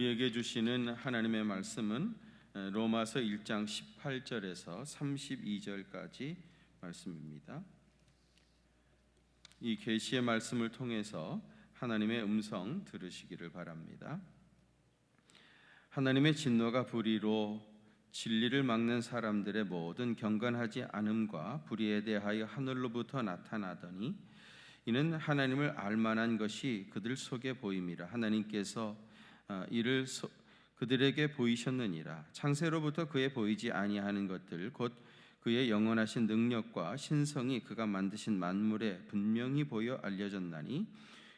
우리에게 주시는 하나님의 말씀은 로마서 1장 18절에서 32절까지 말씀입니다. 이 계시의 말씀을 통해서 하나님의 음성 들으시기를 바랍니다. 하나님의 진노가 불의로 진리를 막는 사람들의 모든 경건하지 않음과 불의에 대하여 하늘로부터 나타나더니 이는 하나님을 알만한 것이 그들 속에 보임이라. 하나님께서 이를 그들에게 보이셨느니라. 창세로부터 그에 보이지 아니하는 것들 곧 그의 영원하신 능력과 신성이 그가 만드신 만물에 분명히 보여 알려졌나니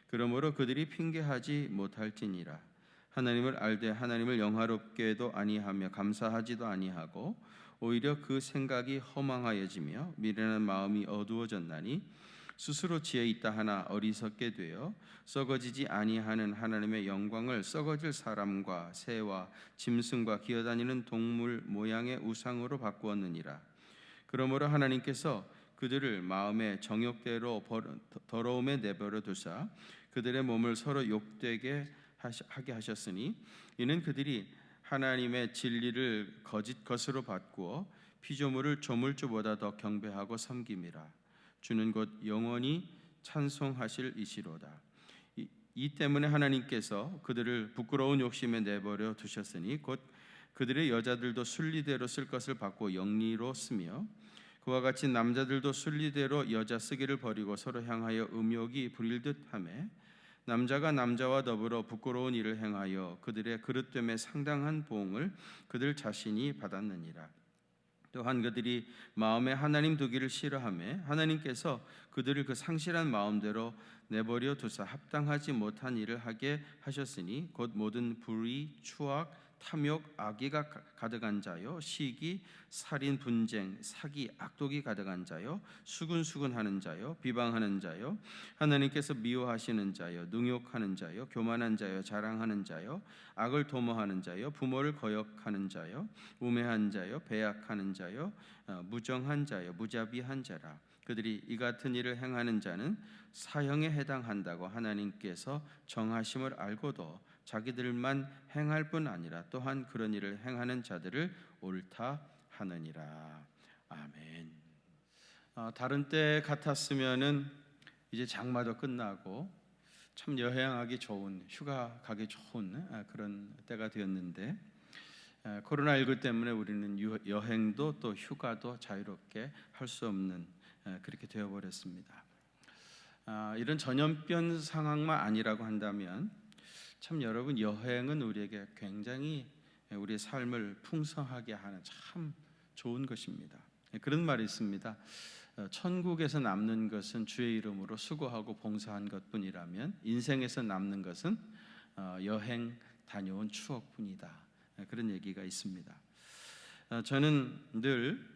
그러므로 그들이 핑계하지 못할지니라. 하나님을 알되 하나님을 영화롭게도 아니하며 감사하지도 아니하고 오히려 그 생각이 허망하여지며 미련한 마음이 어두워졌나니 스스로 지혜 있다 하나 어리석게 되어 썩어지지 아니하는 하나님의 영광을 썩어질 사람과 새와 짐승과 기어다니는 동물 모양의 우상으로 바꾸었느니라. 그러므로 하나님께서 그들을 마음의 정욕대로 더러움에 내버려 두사 그들의 몸을 서로 욕되게 하게 하셨으니 이는 그들이 하나님의 진리를 거짓 것으로 바꾸어 피조물을 조물주보다 더 경배하고 섬김이라. 주는 곧 영원히 찬송하실 이시로다. 이 때문에 하나님께서 그들을 부끄러운 욕심에 내버려 두셨으니 곧 그들의 여자들도 순리대로 쓸 것을 받고 영리로 쓰며 그와 같이 남자들도 순리대로 여자 쓰기를 버리고 서로 향하여 음욕이 부릴 듯하며 남자가 남자와 더불어 부끄러운 일을 행하여 그들의 그릇됨에 상당한 보응을 그들 자신이 받았느니라. 또한 그들이 마음에 하나님 두기를 싫어하며 하나님께서 그들을 그 상실한 마음대로 내버려 두사 합당하지 못한 일을 하게 하셨으니 곧 모든 불의, 추악, 탐욕, 악의가 가득한 자요, 시기, 살인, 분쟁, 사기, 악독이 가득한 자요, 수근수근하는 자요, 비방하는 자요, 하나님께서 미워하시는 자요, 능욕하는 자요, 교만한 자요, 자랑하는 자요, 악을 도모하는 자요, 부모를 거역하는 자요, 우매한 자요, 배약하는 자요, 무정한 자요, 무자비한 자라. 그들이 이 같은 일을 행하는 자는 사형에 해당한다고 하나님께서 정하심을 알고도 자기들만 행할 뿐 아니라 또한 그런 일을 행하는 자들을 옳다 하느니라. 아멘. 다른 때 같았으면은 이제 장마도 끝나고 참 여행하기 좋은, 휴가 가기 좋은 그런 때가 되었는데 코로나19 때문에 우리는 여행도 또 휴가도 자유롭게 할 수 없는 그렇게 되어버렸습니다. 이런 전염병 상황만 아니라고 한다면 참 여러분, 여행은 우리에게 굉장히 우리의 삶을 풍성하게 하는 참 좋은 것입니다. 그런 말이 있습니다. 천국에서 남는 것은 주의 이름으로 수고하고 봉사한 것뿐이라면 인생에서 남는 것은 여행 다녀온 추억뿐이다. 그런 얘기가 있습니다. 저는 늘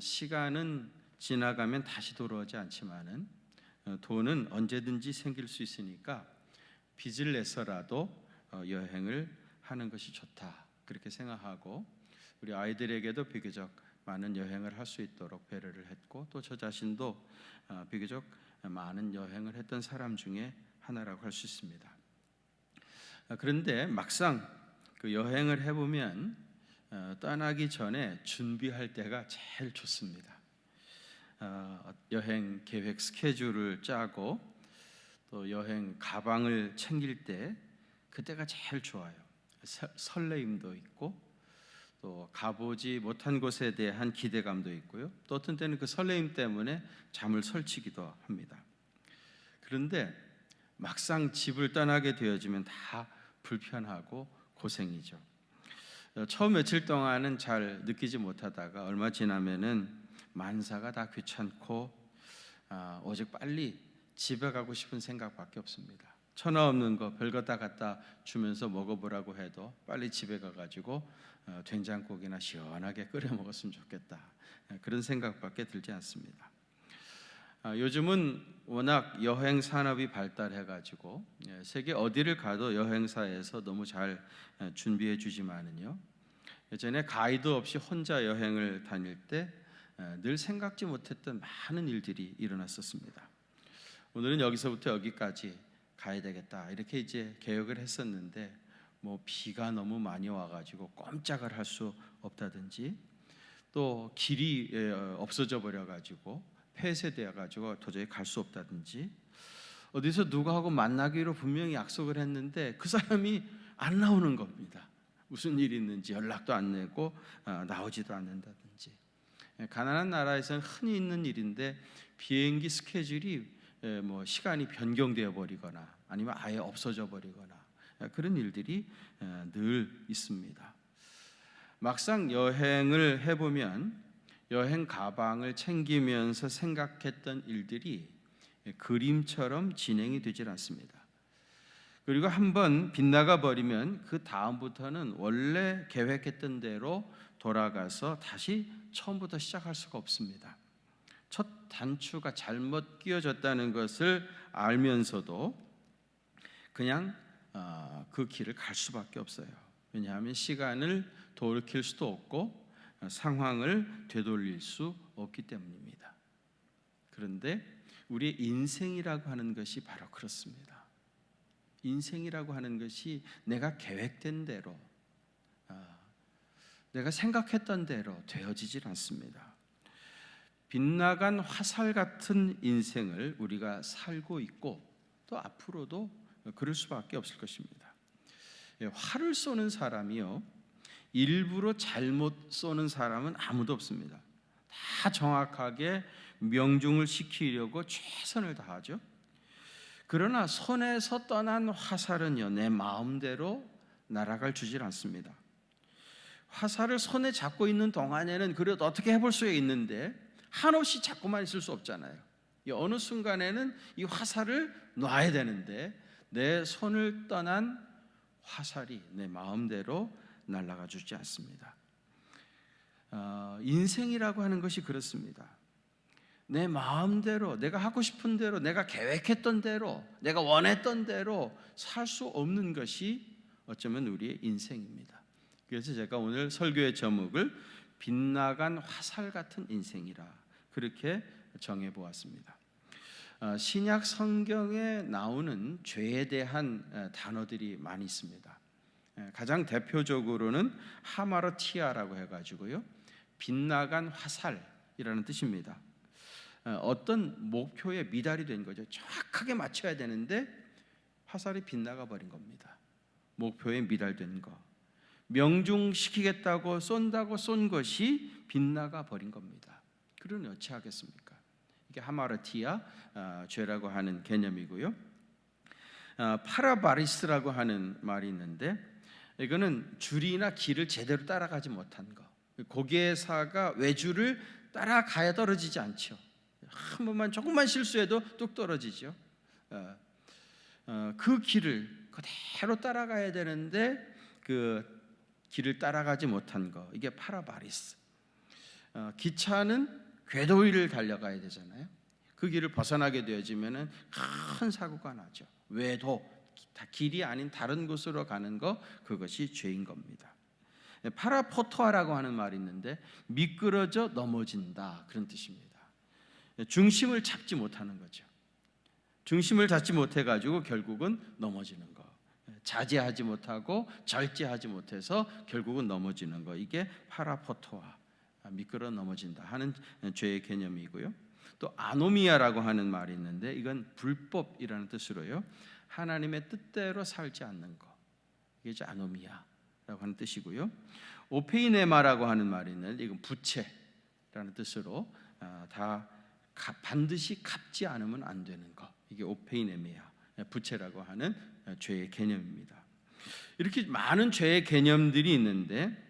시간은 지나가면 다시 돌아오지 않지만은 돈은 언제든지 생길 수 있으니까 빚을 내서라도 여행을 하는 것이 좋다, 그렇게 생각하고 우리 아이들에게도 비교적 많은 여행을 할 수 있도록 배려를 했고 또 저 자신도 비교적 많은 여행을 했던 사람 중에 하나라고 할 수 있습니다. 그런데 막상 그 여행을 해보면 떠나기 전에 준비할 때가 제일 좋습니다. 여행 계획 스케줄을 짜고 또 여행 가방을 챙길 때 그때가 제일 좋아요. 설레임도 있고 또 가보지 못한 곳에 대한 기대감도 있고요. 또 어떤 때는 그 설레임 때문에 잠을 설치기도 합니다. 그런데 막상 집을 떠나게 되어지면 다 불편하고 고생이죠. 처음 며칠 동안은 잘 느끼지 못하다가 얼마 지나면은 만사가 다 귀찮고 오직 빨리 집에 가고 싶은 생각밖에 없습니다. 천하 없는 거 별거 다 갖다 주면서 먹어보라고 해도 빨리 집에 가가지고 된장국이나 시원하게 끓여 먹었으면 좋겠다, 그런 생각밖에 들지 않습니다. 요즘은 워낙 여행 산업이 발달해가지고 세계 어디를 가도 여행사에서 너무 잘 준비해 주지만은요, 예전에 가이드 없이 혼자 여행을 다닐 때 늘 생각지 못했던 많은 일들이 일어났었습니다. 오늘은 여기서부터 여기까지 가야 되겠다, 이렇게 이제 계획을 했었는데 뭐 비가 너무 많이 와가지고 꼼짝을 할 수 없다든지, 또 길이 없어져 버려가지고 폐쇄되어가지고 도저히 갈 수 없다든지, 어디서 누구하고 만나기로 분명히 약속을 했는데 그 사람이 안 나오는 겁니다. 무슨 일이 있는지 연락도 안 내고 나오지도 않는다든지. 가난한 나라에서는 흔히 있는 일인데 비행기 스케줄이 뭐 시간이 변경되어 버리거나 아니면 아예 없어져 버리거나 그런 일들이 늘 있습니다. 막상 여행을 해보면 여행 가방을 챙기면서 생각했던 일들이 그림처럼 진행이 되질 않습니다. 그리고 한번 빗나가 버리면 그 다음부터는 원래 계획했던 대로 돌아가서 다시 처음부터 시작할 수가 없습니다. 첫 단추가 잘못 끼워졌다는 것을 알면서도 그냥 그 길을 갈 수밖에 없어요. 왜냐하면 시간을 돌이킬 수도 없고 상황을 되돌릴 수 없기 때문입니다. 그런데 우리의 인생이라고 하는 것이 바로 그렇습니다. 인생이라고 하는 것이 내가 계획된 대로, 내가 생각했던 대로 되어지질 않습니다. 빗나간 화살 같은 인생을 우리가 살고 있고 또 앞으로도 그럴 수밖에 없을 것입니다. 활을 쏘는 사람이요, 일부러 잘못 쏘는 사람은 아무도 없습니다. 다 정확하게 명중을 시키려고 최선을 다하죠. 그러나 손에서 떠난 화살은요, 내 마음대로 날아갈 주질 않습니다. 화살을 손에 잡고 있는 동안에는 그래도 어떻게 해볼 수 있는데 한없이 잡고만 있을 수 없잖아요. 어느 순간에는 이 화살을 놔야 되는데 내 손을 떠난 화살이 내 마음대로 날아가 주지 않습니다. 인생이라고 하는 것이 그렇습니다. 내 마음대로, 내가 하고 싶은 대로, 내가 계획했던 대로, 내가 원했던 대로 살 수 없는 것이 어쩌면 우리의 인생입니다. 그래서 제가 오늘 설교의 제목을 빗나간 화살 같은 인생이라 그렇게 정해 보았습니다. 신약 성경에 나오는 죄에 대한 단어들이 많이 있습니다. 가장 대표적으로는 하마르티아라고 해가지고요, 빗나간 화살이라는 뜻입니다. 어떤 목표에 미달이 된 거죠. 정확하게 맞춰야 되는데 화살이 빗나가 버린 겁니다. 목표에 미달된 거, 명중시키겠다고 쏜다고 쏜 것이 빗나가 버린 겁니다. 그러니 어찌하겠습니까? 이게 하마르티아 죄라고 하는 개념이고요. 파라바리스라고 하는 말이 있는데 이거는 줄이나 길을 제대로 따라가지 못한 거, 고개사가 외줄을 따라가야 떨어지지 않죠. 한 번만 조금만 실수해도 뚝 떨어지죠. 그 길을 그대로 따라가야 되는데 그 길을 따라가지 못한 거, 이게 파라바리스. 기차는 궤도 위를 달려가야 되잖아요. 그 길을 벗어나게 되어지면은 큰 사고가 나죠. 외도, 길이 아닌 다른 곳으로 가는 거, 그것이 죄인 겁니다. 파라포토아라고 하는 말이 있는데 미끄러져 넘어진다, 그런 뜻입니다. 중심을 잡지 못하는 거죠. 중심을 잡지 못해가지고 결국은 넘어지는 거, 자제하지 못하고 절제하지 못해서 결국은 넘어지는 거, 이게 파라포토아, 미끄러 넘어진다 하는 죄의 개념이고요. 또 아노미아라고 하는 말이 있는데 이건 불법이라는 뜻으로요, 하나님의 뜻대로 살지 않는 거, 이게 이제 아노미아라고 하는 뜻이고요. 오페이네마라고 하는 말이 있는데 이건 부채라는 뜻으로 다 반드시 갚지 않으면 안 되는 거, 이게 오페이네미아, 부채라고 하는 죄의 개념입니다. 이렇게 많은 죄의 개념들이 있는데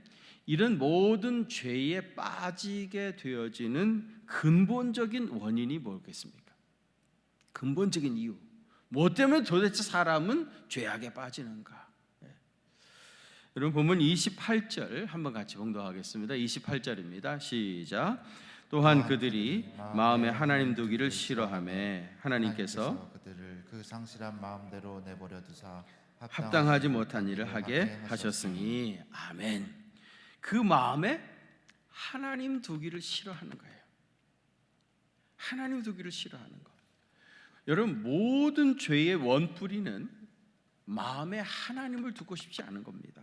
이런 모든 죄에 빠지게 되어지는 근본적인 원인이 뭐겠습니까? 근본적인 이유, 뭐 때문에 도대체 사람은 죄악에 빠지는가? 여러분 보면 28절 한번 같이 봉독하겠습니다. 28절입니다. 시작. 또한 그들이 마음에 하나님 두기를 싫어하며 하나님께서 그들을 그 상실한 마음대로 내버려 두사 합당하지 못한 일을 하게 하셨으니. 아멘. 그 마음에 하나님 두기를 싫어하는 거예요. 하나님 두기를 싫어하는 거. 여러분 모든 죄의 원뿌리는 마음에 하나님을 두고 싶지 않은 겁니다.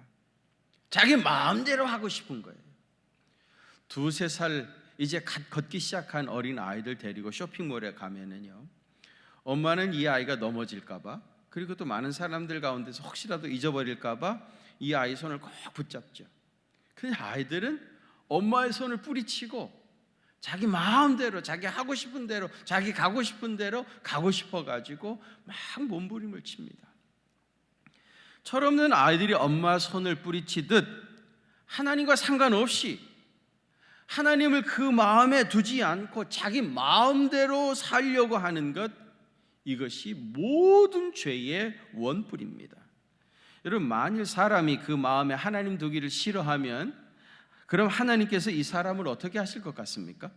자기 마음대로 하고 싶은 거예요. 2-3살 이제 걷기 시작한 어린 아이들 데리고 쇼핑몰에 가면은요, 엄마는 이 아이가 넘어질까 봐, 그리고 또 많은 사람들 가운데서 혹시라도 잊어버릴까 봐 이 아이 손을 꼭 붙잡죠. 근데 아이들은 엄마의 손을 뿌리치고 자기 마음대로, 자기 하고 싶은 대로, 자기 가고 싶은 대로 가고 싶어가지고 막 몸부림을 칩니다. 철없는 아이들이 엄마 손을 뿌리치듯 하나님과 상관없이 하나님을 그 마음에 두지 않고 자기 마음대로 살려고 하는 것, 이것이 모든 죄의 원뿔입니다. 여러분, 만일 사람이 그 마음에 하나님 두기를 싫어하면 그럼 하나님께서 이 사람을 어떻게 하실 것 같습니까?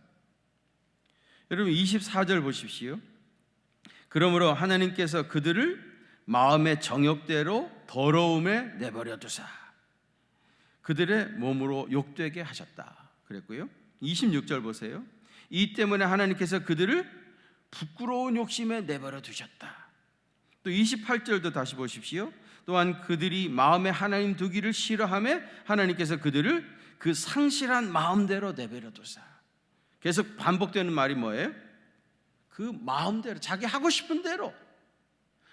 여러분 24절 보십시오. 그러므로 하나님께서 그들을 마음의 정욕대로 더러움에 내버려 두사 그들의 몸으로 욕되게 하셨다 그랬고요. 26절 보세요. 이 때문에 하나님께서 그들을 부끄러운 욕심에 내버려 두셨다. 또 28절도 다시 보십시오. 또한 그들이 마음에 하나님 두기를 싫어하며 하나님께서 그들을 그 상실한 마음대로 내버려 두사. 계속 반복되는 말이 뭐예요? 그 마음대로, 자기 하고 싶은 대로,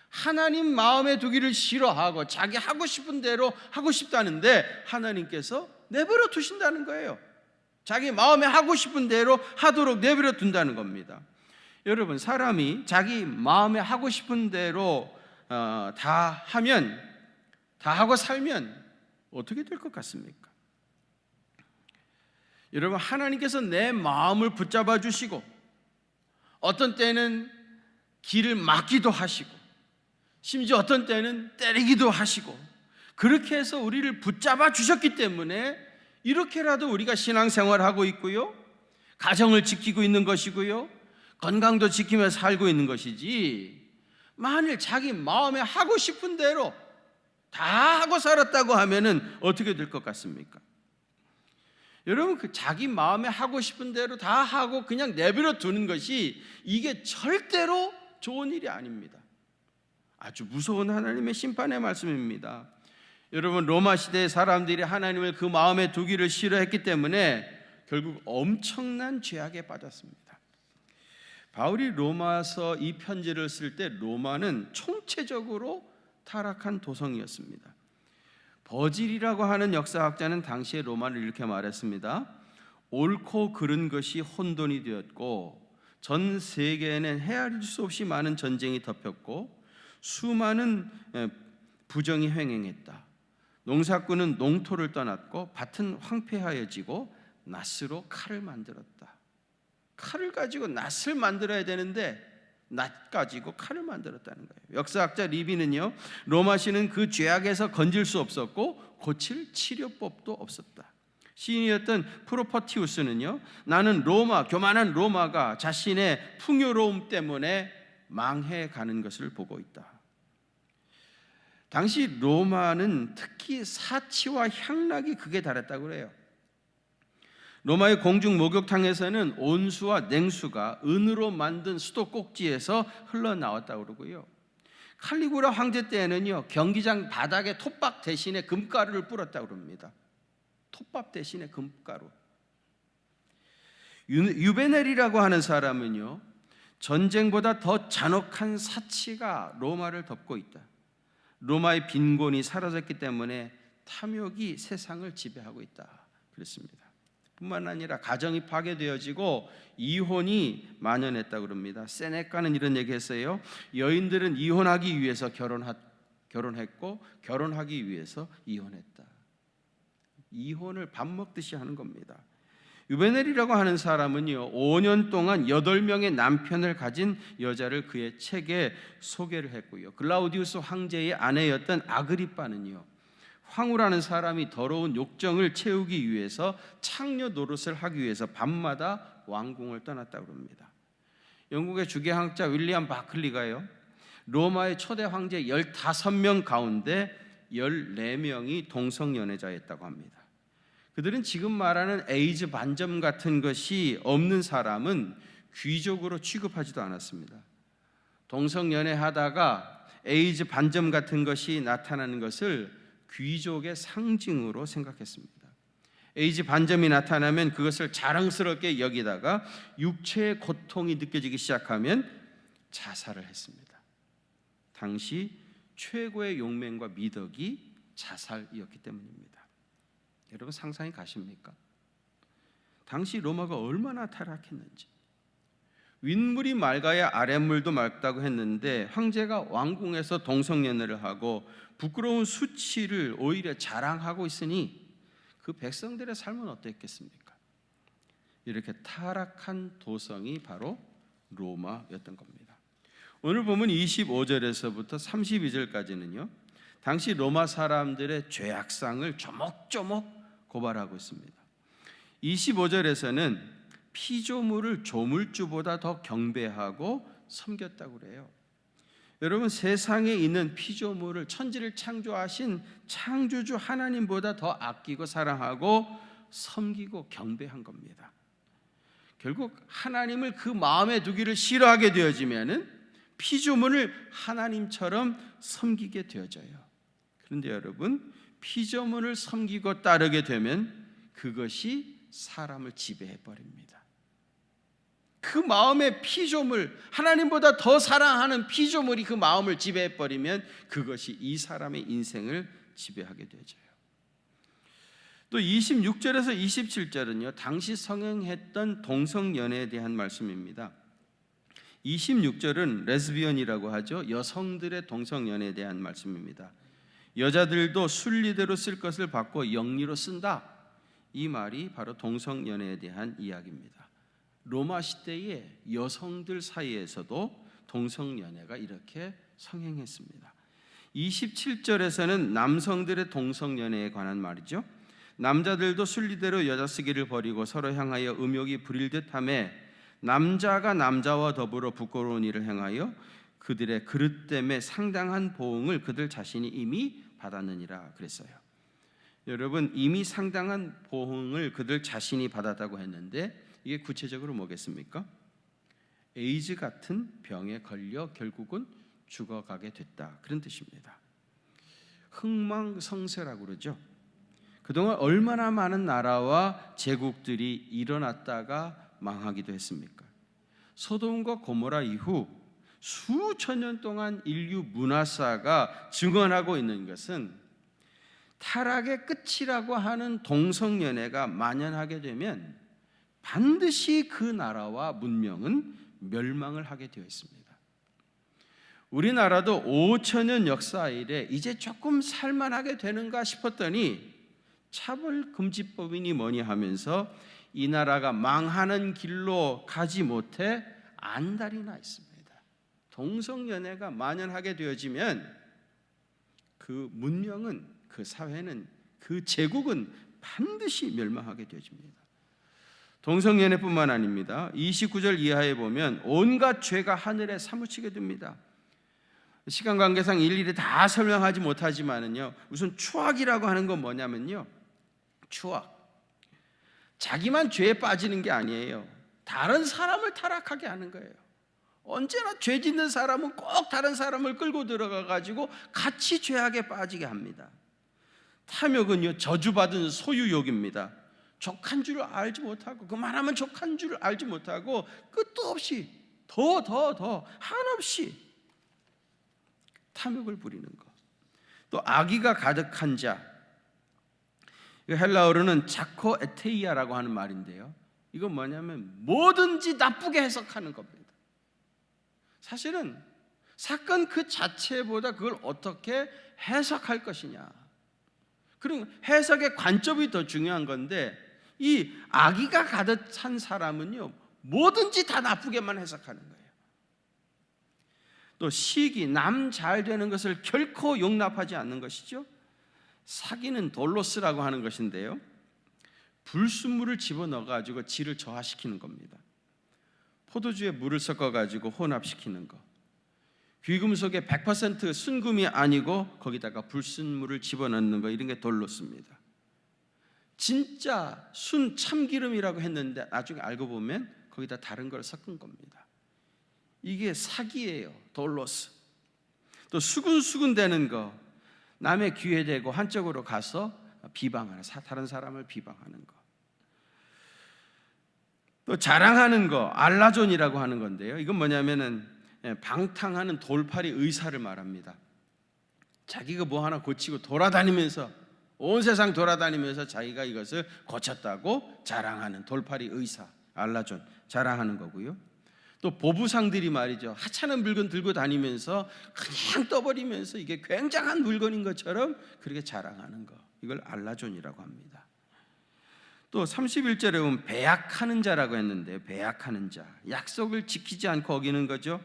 하나님 마음에 두기를 싫어하고 자기 하고 싶은 대로 하고 싶다는데 하나님께서 내버려 두신다는 거예요. 자기 마음에 하고 싶은 대로 하도록 내버려 둔다는 겁니다. 여러분, 사람이 자기 마음에 하고 싶은 대로 다 하면, 다 하고 살면 어떻게 될 것 같습니까? 여러분, 하나님께서 내 마음을 붙잡아 주시고 어떤 때는 길을 막기도 하시고 심지어 어떤 때는 때리기도 하시고 그렇게 해서 우리를 붙잡아 주셨기 때문에 이렇게라도 우리가 신앙생활을 하고 있고요, 가정을 지키고 있는 것이고요, 건강도 지키며 살고 있는 것이지, 만일 자기 마음에 하고 싶은 대로 다 하고 살았다고 하면은 어떻게 될 것 같습니까? 여러분, 그 자기 마음에 하고 싶은 대로 다 하고 그냥 내버려 두는 것이 이게 절대로 좋은 일이 아닙니다. 아주 무서운 하나님의 심판의 말씀입니다. 여러분, 로마 시대의 사람들이 하나님을 그 마음에 두기를 싫어했기 때문에 결국 엄청난 죄악에 빠졌습니다. 바울이 로마서 이 편지를 쓸 때 로마는 총체적으로 타락한 도성이었습니다. 버질이라고 하는 역사학자는 당시에 로마를 이렇게 말했습니다. 옳고 그른 것이 혼돈이 되었고 전 세계에는 헤아릴 수 없이 많은 전쟁이 덮였고 수많은 부정이 횡행했다. 농사꾼은 농토를 떠났고 밭은 황폐하여지고 낫으로 칼을 만들었다. 칼을 가지고 낫을 만들어야 되는데 낫 가지고 칼을 만들었다는 거예요. 역사학자 리비는요, 로마시는 그 죄악에서 건질 수 없었고 고칠 치료법도 없었다. 시인이었던 프로퍼티우스는요, 나는 교만한 로마가 자신의 풍요로움 때문에 망해가는 것을 보고 있다. 당시 로마는 특히 사치와 향락이 극에 달했다고 그래요. 로마의 공중 목욕탕에서는 온수와 냉수가 은으로 만든 수도 꼭지에서 흘러나왔다고 그러고요. 칼리구라 황제 때에는요, 경기장 바닥에 톱밥 대신에 금가루를 뿌렸다고 그럽니다. 톱밥 대신에 금가루. 유베넬이라고 하는 사람은요, 전쟁보다 더 잔혹한 사치가 로마를 덮고 있다. 로마의 빈곤이 사라졌기 때문에 탐욕이 세상을 지배하고 있다 그랬습니다. 뿐만 아니라 가정이 파괴되어지고 이혼이 만연했다고 그럽니다. 세네카는 이런 얘기했어요. 여인들은 이혼하기 위해서 결혼했고 결혼하기 위해서 이혼했다. 이혼을 밥 먹듯이 하는 겁니다. 유베넬이라고 하는 사람은요, 5년 동안 8명의 남편을 가진 여자를 그의 책에 소개를 했고요. 글라우디우스 황제의 아내였던 아그리빠는요, 황후라는 사람이 더러운 욕정을 채우기 위해서 창녀 노릇을 하기 위해서 밤마다 왕궁을 떠났다고 합니다. 영국의 주계학자 윌리엄 바클리가요, 로마의 초대 황제 15명 가운데 14명이 동성연애자였다고 합니다. 그들은 지금 말하는 에이즈 반점 같은 것이 없는 사람은 귀족으로 취급하지도 않았습니다. 동성연애하다가 에이즈 반점 같은 것이 나타나는 것을 귀족의 상징으로 생각했습니다. 에이즈 반점이 나타나면 그것을 자랑스럽게 여기다가 육체의 고통이 느껴지기 시작하면 자살을 했습니다. 당시 최고의 용맹과 미덕이 자살이었기 때문입니다. 여러분 상상이 가십니까? 당시 로마가 얼마나 타락했는지. 윗물이 맑아야 아랫물도 맑다고 했는데 황제가 왕궁에서 동성연애를 하고 부끄러운 수치를 오히려 자랑하고 있으니 그 백성들의 삶은 어땠겠습니까? 이렇게 타락한 도성이 바로 로마였던 겁니다. 오늘 보면 25절에서부터 32절까지는요, 당시 로마 사람들의 죄악상을 조목조목 고발하고 있습니다. 25절에서는 피조물을 조물주보다 더 경배하고 섬겼다고 그래요. 여러분 세상에 있는 피조물을 천지를 창조하신 창조주 하나님보다 더 아끼고 사랑하고 섬기고 경배한 겁니다. 결국 하나님을 그 마음에 두기를 싫어하게 되어지면은 피조물을 하나님처럼 섬기게 되어져요. 그런데 여러분 피조물을 섬기고 따르게 되면 그것이 사람을 지배해 버립니다. 그 마음의 피조물, 하나님보다 더 사랑하는 피조물이 그 마음을 지배해 버리면 그것이 이 사람의 인생을 지배하게 되죠. 또 26절에서 27절은요, 당시 성행했던 동성연애에 대한 말씀입니다. 26절은 레즈비언이라고 하죠. 여성들의 동성연애에 대한 말씀입니다. 여자들도 순리대로 쓸 것을 받고 영리로 쓴다. 이 말이 바로 동성연애에 대한 이야기입니다. 로마 시대의 여성들 사이에서도 동성연애가 이렇게 성행했습니다. 27절에서는 남성들의 동성연애에 관한 말이죠. 남자들도 순리대로 여자 쓰기를 버리고 서로 향하여 음욕이 부릴 듯하며 남자가 남자와 더불어 부끄러운 일을 행하여 그들의 그릇됨에 상당한 보응을 그들 자신이 이미 받았느니라 그랬어요. 여러분 이미 상당한 보응을 그들 자신이 받았다고 했는데 이게 구체적으로 뭐겠습니까? 에이즈 같은 병에 걸려 결국은 죽어가게 됐다, 그런 뜻입니다. 흥망성쇠라고 그러죠. 그동안 얼마나 많은 나라와 제국들이 일어났다가 망하기도 했습니까? 소돔과 고모라 이후 수천 년 동안 인류 문화사가 증언하고 있는 것은 타락의 끝이라고 하는 동성연애가 만연하게 되면 반드시 그 나라와 문명은 멸망을 하게 되어 있습니다. 우리나라도 5천년 역사 이래 이제 조금 살만하게 되는가 싶었더니 차별금지법이니 뭐니 하면서 이 나라가 망하는 길로 가지 못해 안달이 나 있습니다. 동성연애가 만연하게 되어지면 그 문명은, 그 사회는, 그 제국은 반드시 멸망하게 되어집니다. 동성연애뿐만 아닙니다. 29절 이하에 보면 온갖 죄가 하늘에 사무치게 됩니다. 시간 관계상 일일이 다 설명하지 못하지만은요, 우선 추악이라고 하는 건 뭐냐면요, 추악, 자기만 죄에 빠지는 게 아니에요. 다른 사람을 타락하게 하는 거예요. 언제나 죄 짓는 사람은 꼭 다른 사람을 끌고 들어가 가지고 같이 죄악에 빠지게 합니다. 탐욕은요, 저주받은 소유욕입니다. 족한 줄 알지 못하고, 그만하면 족한 줄 알지 못하고 끝도 없이 더 한없이 탐욕을 부리는 것. 또 악의가 가득한 자, 헬라어로는 자코 에테이아라고 하는 말인데요, 이건 뭐냐면 뭐든지 나쁘게 해석하는 겁니다. 사실은 사건 그 자체보다 그걸 어떻게 해석할 것이냐, 그런 해석의 관점이 더 중요한 건데, 이 악의가 가득 찬 사람은요, 뭐든지 다 나쁘게만 해석하는 거예요. 또 시기, 남 잘 되는 것을 결코 용납하지 않는 것이죠. 사기는 돌로스라고 하는 것인데요, 불순물을 집어넣어 가지고 질을 저하시키는 겁니다. 포도주에 물을 섞어 가지고 혼합시키는 거. 귀금속에 100% 순금이 아니고 거기다가 불순물을 집어넣는 거, 이런 게 돌로스입니다. 진짜 순 참기름이라고 했는데 나중에 알고 보면 거기다 다른 걸 섞은 겁니다. 이게 사기예요, 돌로스. 또 수근수근대는 거, 남의 귀에 대고 한쪽으로 가서 비방하는, 다른 사람을 비방하는 거. 또 자랑하는 거, 알라존이라고 하는 건데요. 이건 뭐냐면은 방탕하는 돌팔이 의사를 말합니다. 자기가 뭐 하나 고치고 돌아다니면서, 온 세상 돌아다니면서 자기가 이것을 고쳤다고 자랑하는 돌팔이 의사, 알라존, 자랑하는 거고요. 또 보부상들이 말이죠, 하찮은 물건 들고 다니면서 그냥 떠버리면서 이게 굉장한 물건인 것처럼 그렇게 자랑하는 거, 이걸 알라존이라고 합니다. 또 31절에 보면 배약하는 자라고 했는데요. 배약하는 자, 약속을 지키지 않고 어기는 거죠.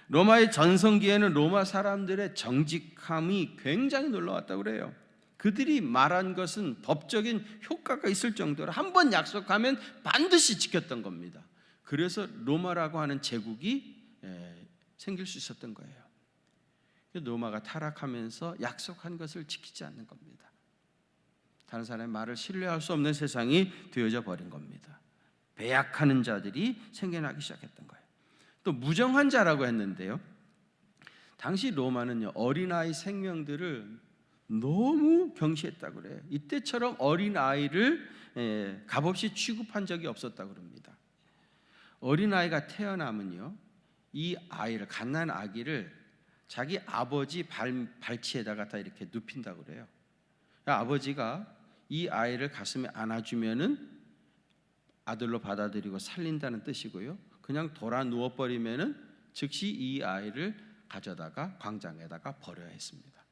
로마의 전성기에는 로마 사람들의 정직함이 굉장히 놀라웠다고 그래요. 그들이 말한 것은 법적인 효과가 있을 정도로 한 번 약속하면 반드시 지켰던 겁니다. 그래서 로마라고 하는 제국이 생길 수 있었던 거예요. 로마가 타락하면서 약속한 것을 지키지 않는 겁니다. 다른 사람의 말을 신뢰할 수 없는 세상이 되어져 버린 겁니다. 배약하는 자들이 생겨나기 시작했던 거예요. 또 무정한 자라고 했는데요. 당시 로마는요, 어린아이 생명들을 너무 경시했다고 그래요. 이때처럼 어린아이를 값없이 취급한 적이 없었다고 그럽니다. 어린아이가 태어나면요, 이 아이를, 갓난 아기를 자기 아버지 발치에다가 다 이렇게 눕힌다고 그래요. 아버지가 이 아이를 가슴에 안아주면은 아들로 받아들이고 살린다는 뜻이고요. 그냥 돌아 누워버리면은 즉시 이 아이를 가져다가 광장에다가 버려야 했습니다.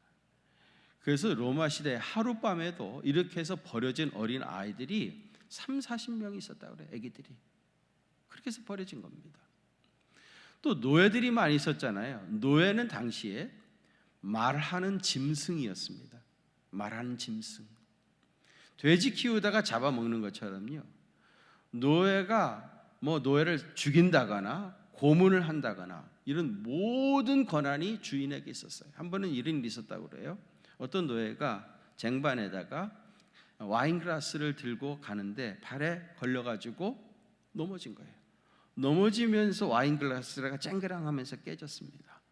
그래서 로마 시대 하룻밤에도 이렇게 해서 버려진 어린 아이들이 30-40명이 있었다고 그래요. 아기들이. 그렇게 해서 버려진 겁니다. 또 노예들이 많이 있었잖아요. 노예는 당시에 말하는 짐승이었습니다. 말하는 짐승. 돼지 키우다가 잡아먹는 것처럼요, 노예가 노예를 죽인다거나 고문을 한다거나 이런 모든 권한이 주인에게 있었어요. 한 번은 이런 일이 있었다고 그래요. 어떤 노예가 쟁반에다가 와인글라스를 들고 가는데 발에 걸려가지고 넘어진 거예요. 넘어지면서 와인글라스가 쨍그랑하면서 깨졌습니다.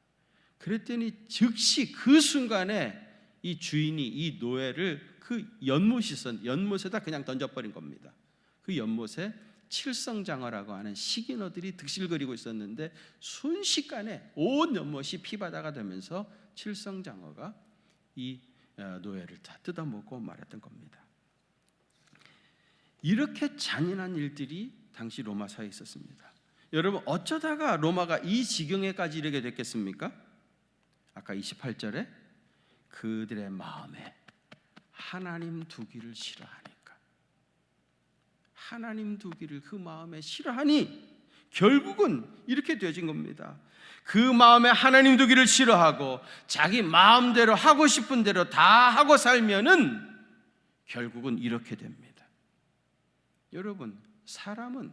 그랬더니 즉시 그 순간에 이 주인이 이 노예를 그 연못에다 그냥 던져버린 겁니다. 그 연못에 칠성장어라고 하는 식인어들이 득실거리고 있었는데 순식간에 온 연못이 피바다가 되면서 칠성장어가 이 노예를 다 뜯어먹고 말았던 겁니다. 이렇게 잔인한 일들이 당시 로마 사회에 있었습니다. 여러분, 어쩌다가 로마가 이 지경에까지 이르게 됐겠습니까? 아까 28절에 그들의 마음에 하나님 두기를 싫어하니까, 하나님 두기를 그 마음에 싫어하니 결국은 이렇게 되어진 겁니다. 그 마음에 하나님 두기를 싫어하고 자기 마음대로 하고 싶은 대로 다 하고 살면은 결국은 이렇게 됩니다. 여러분, 사람은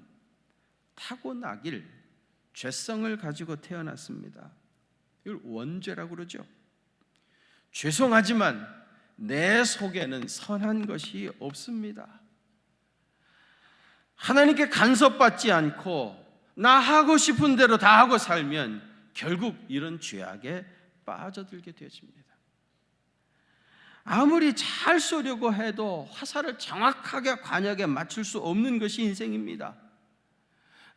타고나길 죄성을 가지고 태어났습니다. 이걸 원죄라고 그러죠. 죄송하지만 내 속에는 선한 것이 없습니다. 하나님께 간섭받지 않고 나 하고 싶은 대로 다 하고 살면 결국 이런 죄악에 빠져들게 되어집니다. 아무리 잘 쏘려고 해도 화살을 정확하게 관역에 맞출 수 없는 것이 인생입니다.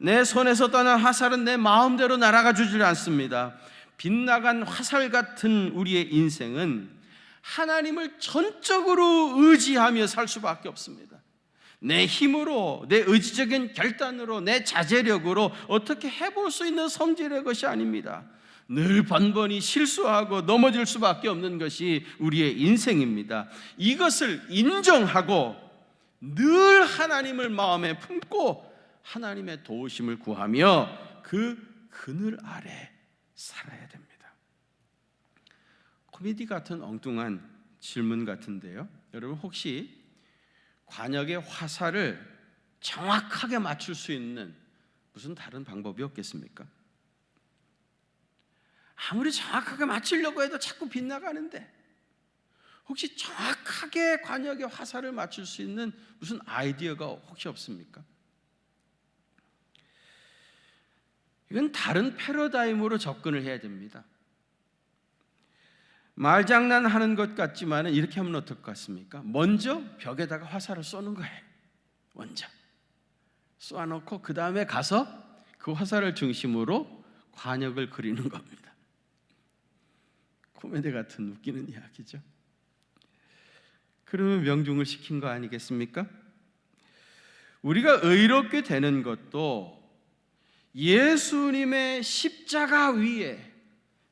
내 손에서 떠난 화살은 내 마음대로 날아가 주질 않습니다. 빗나간 화살 같은 우리의 인생은 하나님을 전적으로 의지하며 살 수밖에 없습니다. 내 힘으로, 내 의지적인 결단으로, 내 자제력으로 어떻게 해볼 수 있는 성질의 것이 아닙니다. 늘 번번이 실수하고 넘어질 수밖에 없는 것이 우리의 인생입니다. 이것을 인정하고 늘 하나님을 마음에 품고 하나님의 도우심을 구하며 그 그늘 아래 살아야 됩니다. 코미디 같은 엉뚱한 질문 같은데요, 여러분, 혹시 관역의 화살을 정확하게 맞출 수 있는 무슨 다른 방법이 없겠습니까? 아무리 정확하게 맞추려고 해도 자꾸 빗나가는데 혹시 정확하게 관역의 화살을 맞출 수 있는 무슨 아이디어가 혹시 없습니까? 이건 다른 패러다임으로 접근을 해야 됩니다. 말장난하는 것 같지만 이렇게 하면 어떨 것 같습니까? 먼저 벽에다가 화살을 쏘는 거예요. 먼저 쏘아놓고 그 다음에 가서 그 화살을 중심으로 관역을 그리는 겁니다. 코미디 같은 웃기는 이야기죠. 그러면 명중을 시킨 거 아니겠습니까? 우리가 의롭게 되는 것도 예수님의 십자가 위에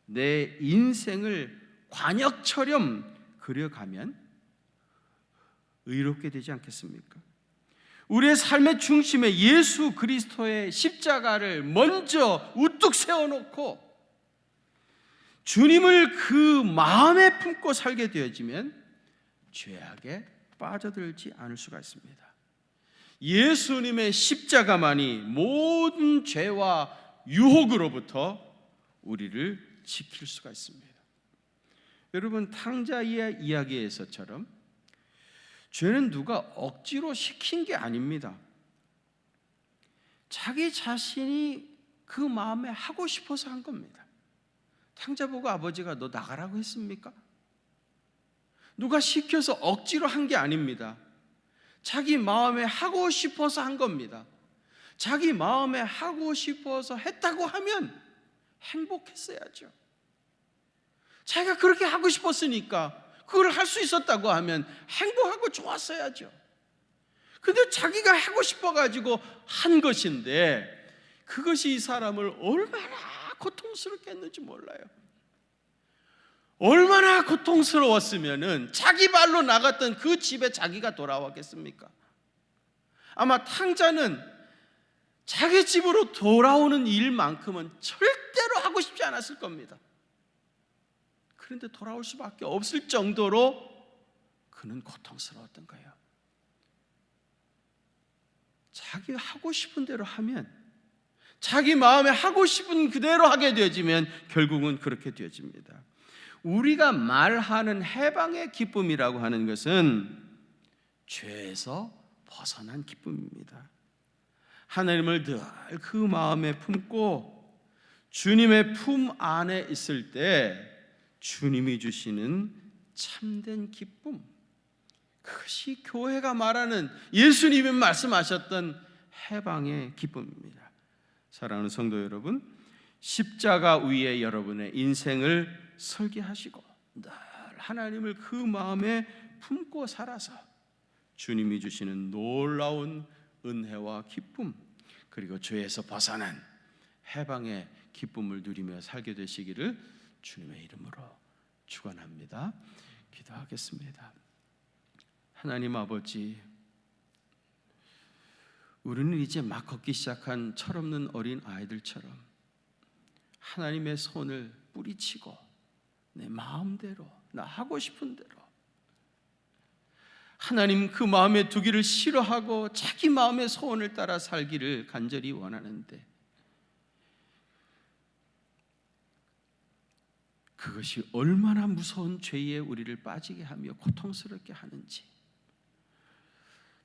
내 인생을 관역처럼 그려가면 의롭게 되지 않겠습니까? 우리의 삶의 중심에 예수 그리스도의 십자가를 먼저 우뚝 세워놓고 주님을 그 마음에 품고 살게 되어지면 죄악에 빠져들지 않을 수가 있습니다. 예수님의 십자가만이 모든 죄와 유혹으로부터 우리를 지킬 수가 있습니다. 여러분, 탕자의 이야기에서처럼 죄는 누가 억지로 시킨 게 아닙니다. 자기 자신이 그 마음에 하고 싶어서 한 겁니다. 탕자 보고 아버지가 너 나가라고 했습니까? 누가 시켜서 억지로 한 게 아닙니다. 자기 마음에 하고 싶어서 한 겁니다. 자기 마음에 하고 싶어서 했다고 하면 행복했어야죠. 자기가 그렇게 하고 싶었으니까 그걸 할 수 있었다고 하면 행복하고 좋았어야죠. 근데 자기가 하고 싶어가지고 한 것인데 그것이 이 사람을 얼마나 고통스럽게 했는지 몰라요. 얼마나 고통스러웠으면은 자기 발로 나갔던 그 집에 자기가 돌아왔겠습니까? 아마 탕자는 자기 집으로 돌아오는 일만큼은 절대로 하고 싶지 않았을 겁니다. 그런데 돌아올 수밖에 없을 정도로 그는 고통스러웠던 거예요. 자기가 하고 싶은 대로 하면, 자기 마음에 하고 싶은 그대로 하게 되어지면 결국은 그렇게 되어집니다. 우리가 말하는 해방의 기쁨이라고 하는 것은 죄에서 벗어난 기쁨입니다. 하나님을 늘 그 마음에 품고 주님의 품 안에 있을 때 주님이 주시는 참된 기쁨, 그것이 교회가 말하는 예수님이 말씀하셨던 해방의 기쁨입니다. 사랑하는 성도 여러분, 십자가 위에 여러분의 인생을 설계하시고 늘 하나님을 그 마음에 품고 살아서 주님이 주시는 놀라운 은혜와 기쁨, 그리고 죄에서 벗어난 해방의 기쁨을 누리며 살게 되시기를 주님의 이름으로 축원합니다. 기도하겠습니다. 하나님 아버지, 우리는 이제 막 걷기 시작한 철없는 어린 아이들처럼 하나님의 손을 뿌리치고 내 마음대로, 나 하고 싶은 대로 하나님 그 마음에 두기를 싫어하고 자기 마음의 소원을 따라 살기를 간절히 원하는데 그것이 얼마나 무서운 죄에 우리를 빠지게 하며 고통스럽게 하는지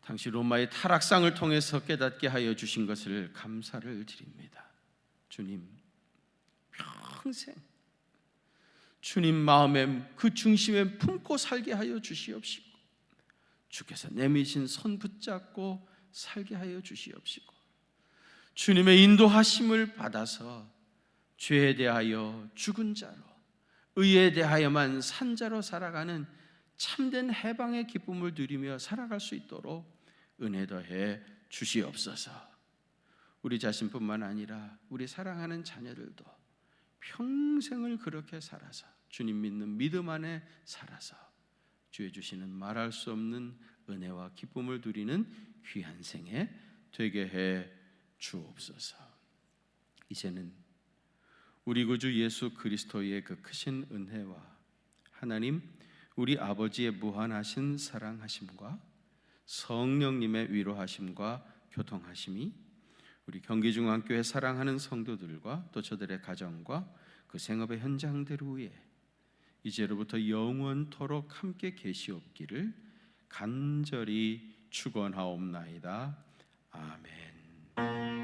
당시 로마의 타락상을 통해서 깨닫게 하여 주신 것을 감사를 드립니다. 주님, 평생 주님 마음에 그 중심에 품고 살게 하여 주시옵시고 주께서 내미신 손 붙잡고 살게 하여 주시옵시고 주님의 인도하심을 받아서 죄에 대하여 죽은 자로, 의에 대하여만 산 자로 살아가는 참된 해방의 기쁨을 누리며 살아갈 수 있도록 은혜 더해 주시옵소서. 우리 자신뿐만 아니라 우리 사랑하는 자녀들도 평생을 그렇게 살아서 주님 믿는 믿음 안에 살아서 주의 주시는 말할 수 없는 은혜와 기쁨을 누리는 귀한 생애 되게 해 주옵소서. 이제는 우리 구주 예수 그리스도의 그 크신 은혜와 하나님 우리 아버지의 무한하신 사랑하심과 성령님의 위로하심과 교통하심이 우리 경기중앙교회 사랑하는 성도들과 또 저들의 가정과 그 생업의 현장들 위에 이제로부터 영원토록 함께 계시옵기를 간절히 축원하옵나이다. 아멘.